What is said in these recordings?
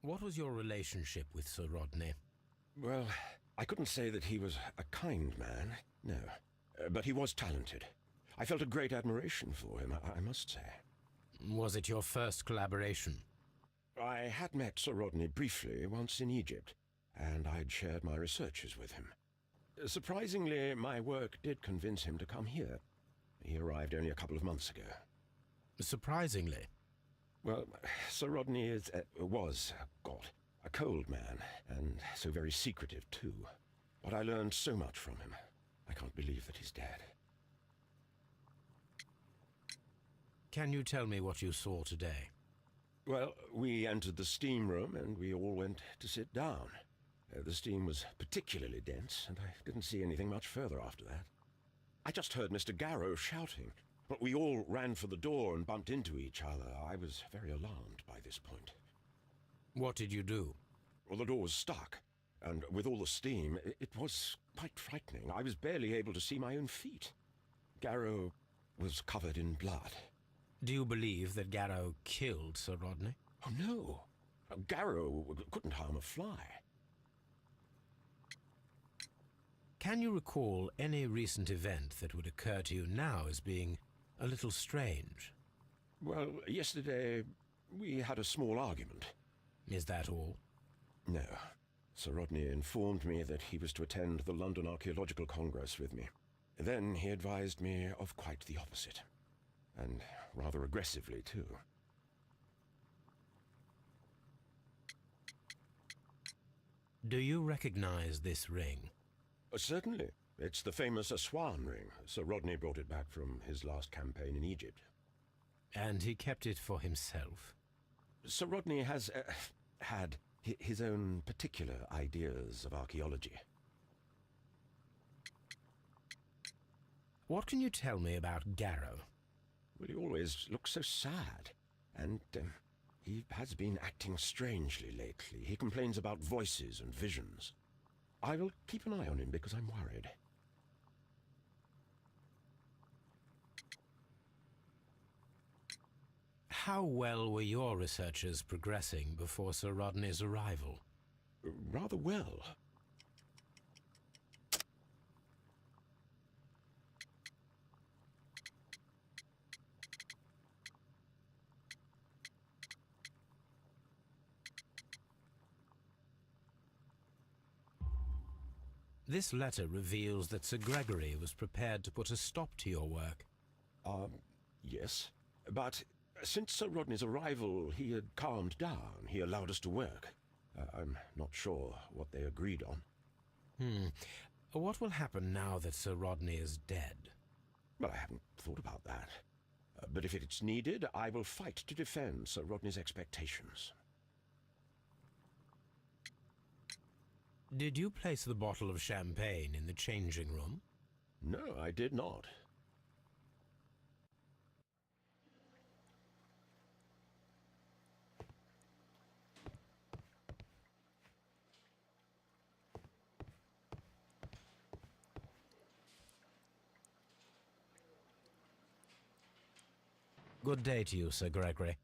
What was your relationship with Sir Rodney? Well, I couldn't say that he was a kind man, no. But he was talented. I felt a great admiration for him, I must say. Was it your first collaboration? I had met Sir Rodney briefly once in Egypt, and I'd shared my researches with him. Surprisingly, my work did convince him to come here. He arrived only a couple of months ago. Surprisingly? Well, Sir Rodney was a cold man, and so very secretive too. But I learned so much from him. I can't believe that he's dead. Can you tell me what you saw today? Well, we entered the steam room and we all went to sit down. The steam was particularly dense, and I didn't see anything much further after that. I just heard Mr. Garrow shouting, but we all ran for the door and bumped into each other. I was very alarmed by this point. What did you do? Well, the door was stuck, and with all the steam, it was quite frightening. I was barely able to see my own feet. Garrow was covered in blood. Do you believe that Garrow killed Sir Rodney? Oh, no. Garrow couldn't harm a fly. Can you recall any recent event that would occur to you now as being a little strange? Well, yesterday we had a small argument. Is that all? No. Sir Rodney informed me that he was to attend the London Archaeological Congress with me. Then he advised me of quite the opposite. And rather aggressively, too. Do you recognize this ring? Certainly. It's the famous Aswan ring. Sir Rodney brought it back from his last campaign in Egypt. And he kept it for himself? Sir Rodney has had his own particular ideas of archaeology. What can you tell me about Garrow? Well, he always looks so sad, and he has been acting strangely lately. He complains about voices and visions. I will keep an eye on him because I'm worried. How well were your researches progressing before Sir Rodney's arrival? Rather well. This letter reveals that Sir Gregory was prepared to put a stop to your work. Yes. But since Sir Rodney's arrival, he had calmed down. He allowed us to work. I'm not sure what they agreed on. What will happen now that Sir Rodney is dead? Well, I haven't thought about that. But if it's needed, I will fight to defend Sir Rodney's expectations. Did you place the bottle of champagne in the changing room? No, I did not. Good day to you, Sir Gregory.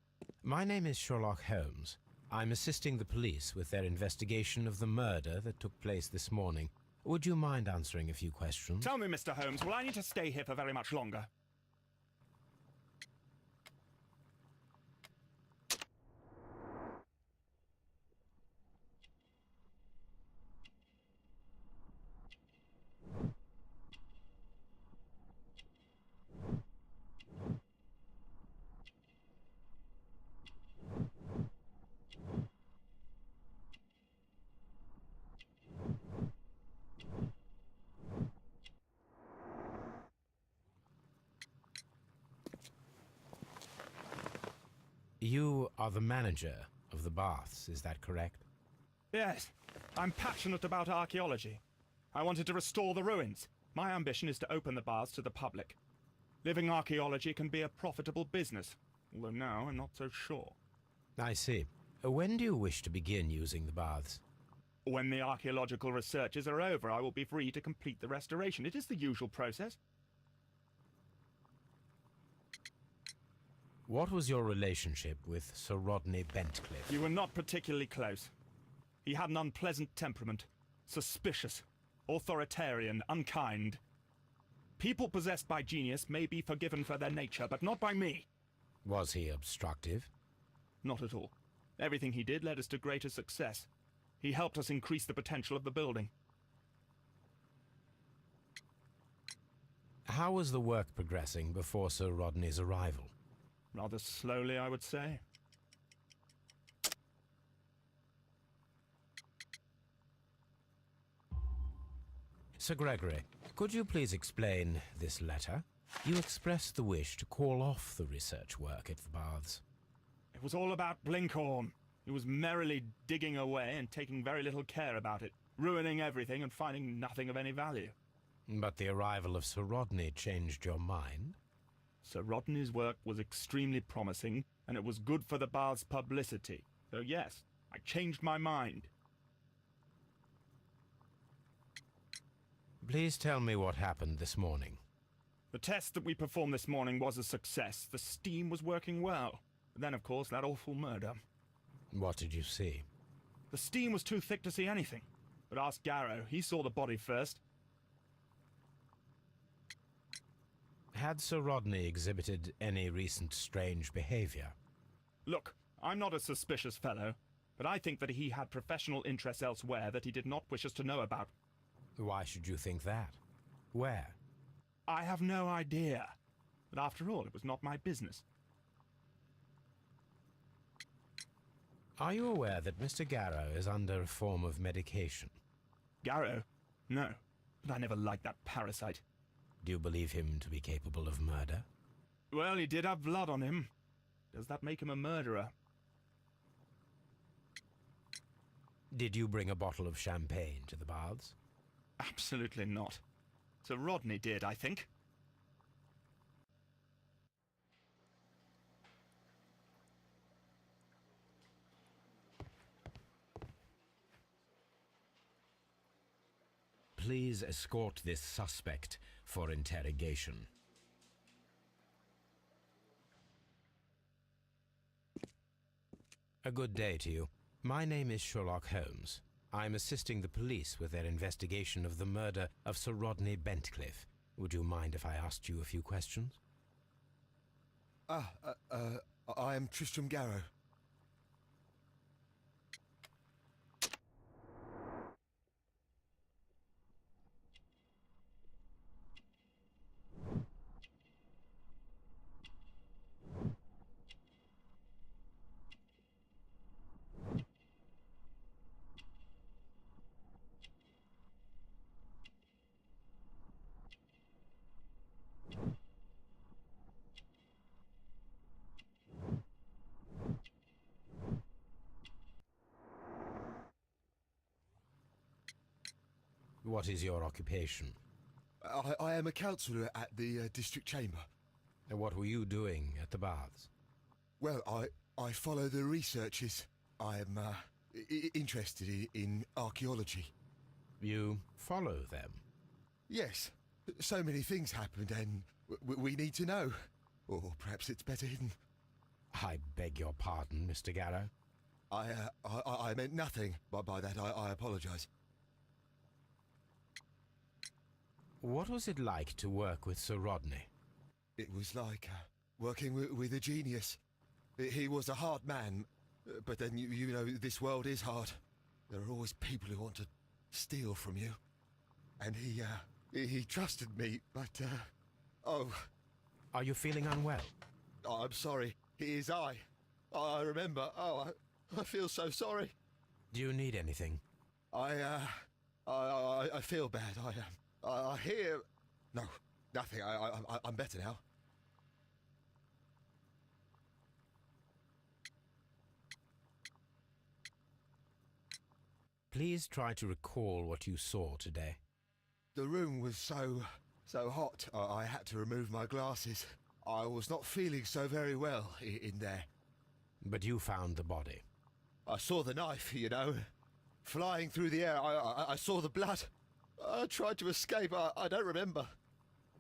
My name is Sherlock Holmes. I'm assisting the police with their investigation of the murder that took place this morning. Would you mind answering a few questions? Tell me, Mr. Holmes, will I need to stay here for very much longer? You are the manager of the baths, is that correct? Yes, I'm passionate about archaeology. I wanted to restore the ruins. My ambition is to open the baths to the public. Living archaeology can be a profitable business, although now I'm not so sure. I see. When do you wish to begin using the baths? When the archaeological researches are over, I will be free to complete the restoration. It is the usual process. What was your relationship with Sir Rodney Bentcliffe? You were not particularly close. He had an unpleasant temperament. Suspicious, authoritarian, unkind. People possessed by genius may be forgiven for their nature, but not by me. Was he obstructive? Not at all. Everything he did led us to greater success. He helped us increase the potential of the building. How was the work progressing before Sir Rodney's arrival? Rather slowly, I would say. Sir Gregory, could you please explain this letter? You expressed the wish to call off the research work at the baths. It was all about Blinkhorn. He was merrily digging away and taking very little care about it, ruining everything and finding nothing of any value. But the arrival of Sir Rodney changed your mind? Sir Rodney's work was extremely promising, and it was good for the bath's publicity. So yes, I changed my mind. Please tell me what happened this morning. The test that we performed this morning was a success. The steam was working well. But then, of course, that awful murder. What did you see? The steam was too thick to see anything. But ask Garrow. He saw the body first. Had Sir Rodney exhibited any recent strange behavior? Look, I'm not a suspicious fellow, but I think that he had professional interests elsewhere that he did not wish us to know about. Why should you think that? Where? I have no idea. But after all, it was not my business. Are you aware that Mr. Garrow is under a form of medication? Garrow? No. But I never liked that parasite. Do you believe him to be capable of murder? Well, he did have blood on him. Does that make him a murderer? Did you bring a bottle of champagne to the baths? Absolutely not. Sir Rodney did, I think. Please escort this suspect for interrogation. A good day to you. My name is Sherlock Holmes. I'm assisting the police with their investigation of the murder of Sir Rodney Bentcliffe. Would you mind if I asked you a few questions? I am Tristram Garrow. What is your occupation? I am a counsellor at the district chamber. And what were you doing at the baths? Well, I follow the researches. I am interested in archaeology. You follow them? Yes, so many things happened and we need to know. Or perhaps it's better hidden. I beg your pardon, Mr. Garrow. I meant nothing by that. I apologise. What was it like to work with Sir Rodney? It was like working with a genius. He was a hard man, but then you know this world is hard. There are always people who want to steal from you. And he trusted me, but oh. Are you feeling unwell? Oh, I'm sorry. It is I. I remember. Oh, I feel so sorry. Do you need anything? I feel bad. I hear... No, nothing. I'm better now. Please try to recall what you saw today. The room was so hot, I had to remove my glasses. I was not feeling so very well in there. But you found the body. I saw the knife, you know, flying through the air. I saw the blood. I tried to escape. I don't remember.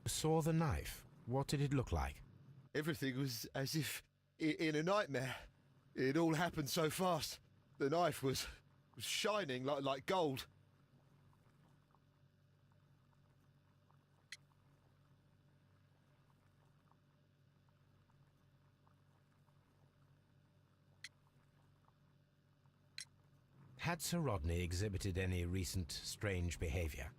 Saw the knife? What did it look like? Everything was as if in a nightmare. It all happened so fast. The knife was shining like gold. Had Sir Rodney exhibited any recent strange behavior?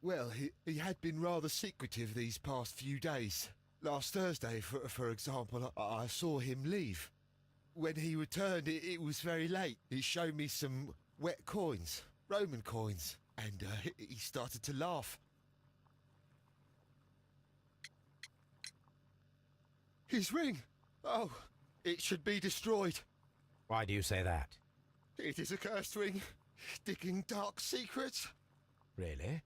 Well, he had been rather secretive these past few days. Last Thursday, for example, I saw him leave. When he returned, it was very late. He showed me some wet coins, Roman coins, and he started to laugh. His ring! Oh, it should be destroyed. Why do you say that? It is a cursed ring, digging dark secrets. Really?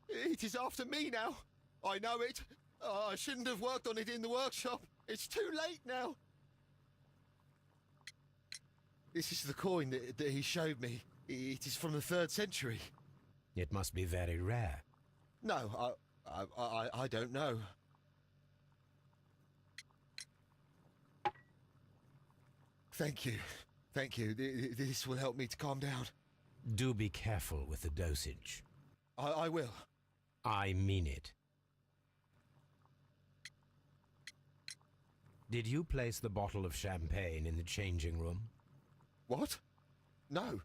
It is after me now. I know it. I shouldn't have worked on it in the workshop. It's too late now. This is the coin that he showed me. It is from the 3rd century. It must be very rare. No, I don't know. Thank you. Thank you. This will help me to calm down. Do be careful with the dosage. I will. I mean it. Did you place the bottle of champagne in the changing room? What? No.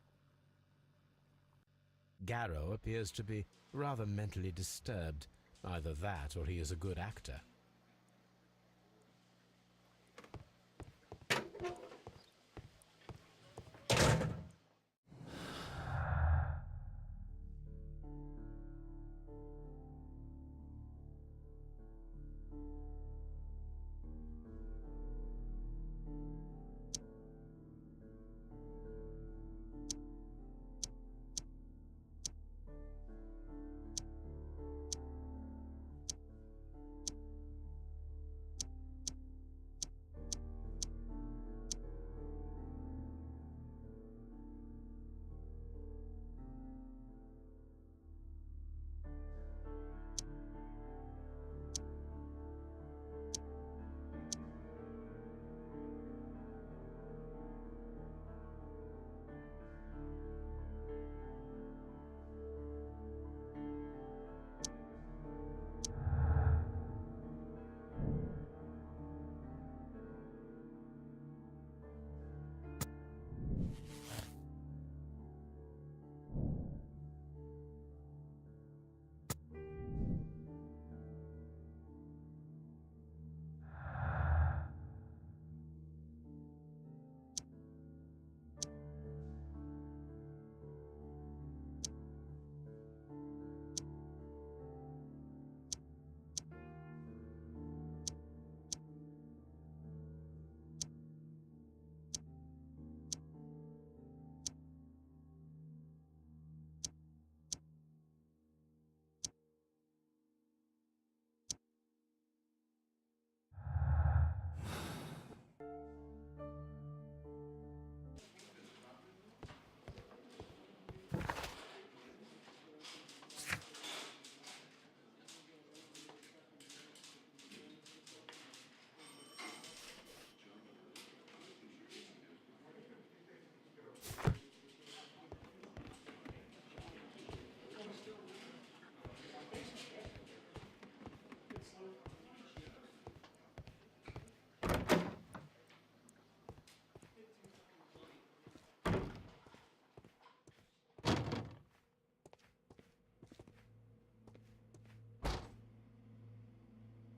Garrow appears to be rather mentally disturbed. Either that or he is a good actor.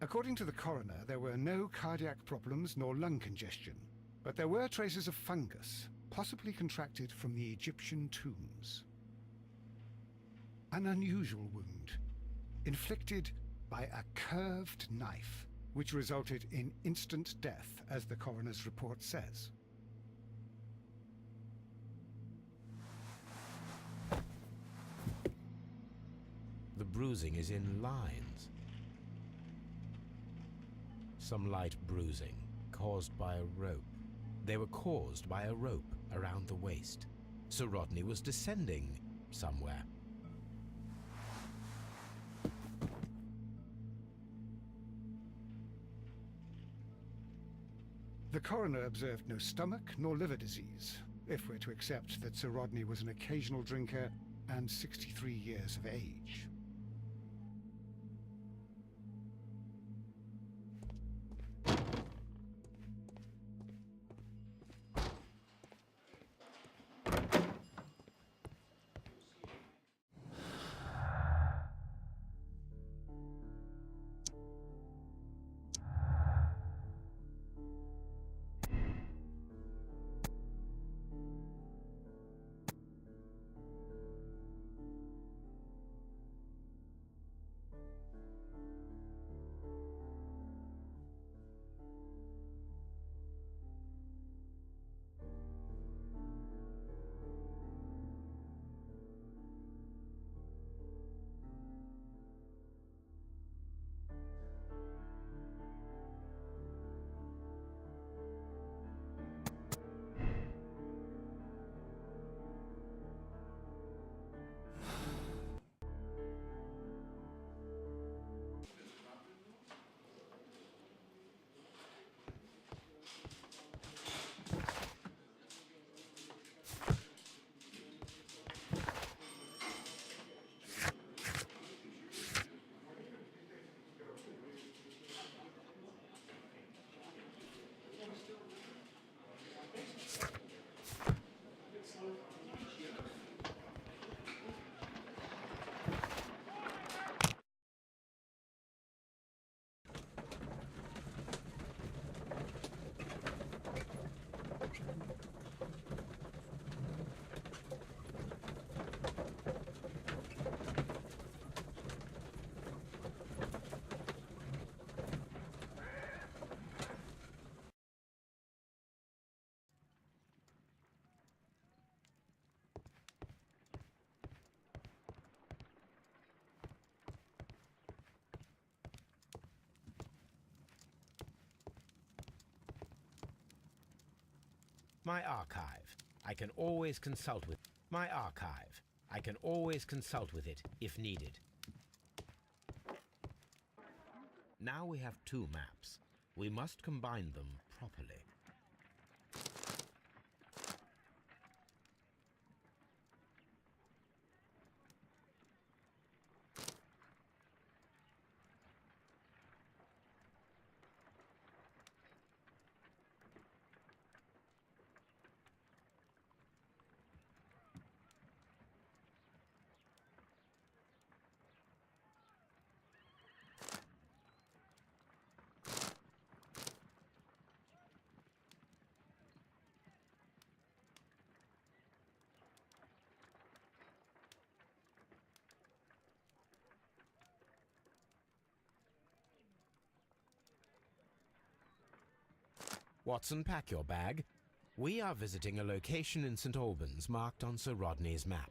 According to the coroner, there were no cardiac problems nor lung congestion, but there were traces of fungus, possibly contracted from the Egyptian tombs. An unusual wound, inflicted by a curved knife, which resulted in instant death, as the coroner's report says. The bruising is in lines. Some light bruising, caused by a rope. They were caused by a rope around the waist. Sir Rodney was descending somewhere. The coroner observed no stomach nor liver disease, if we're to accept that Sir Rodney was an occasional drinker and 63 years of age. My archive. I can always consult with my archive. I can always consult with it if needed. Now we have two maps. We must combine them properly. Watson, pack your bag. We are visiting a location in St. Albans marked on Sir Rodney's map.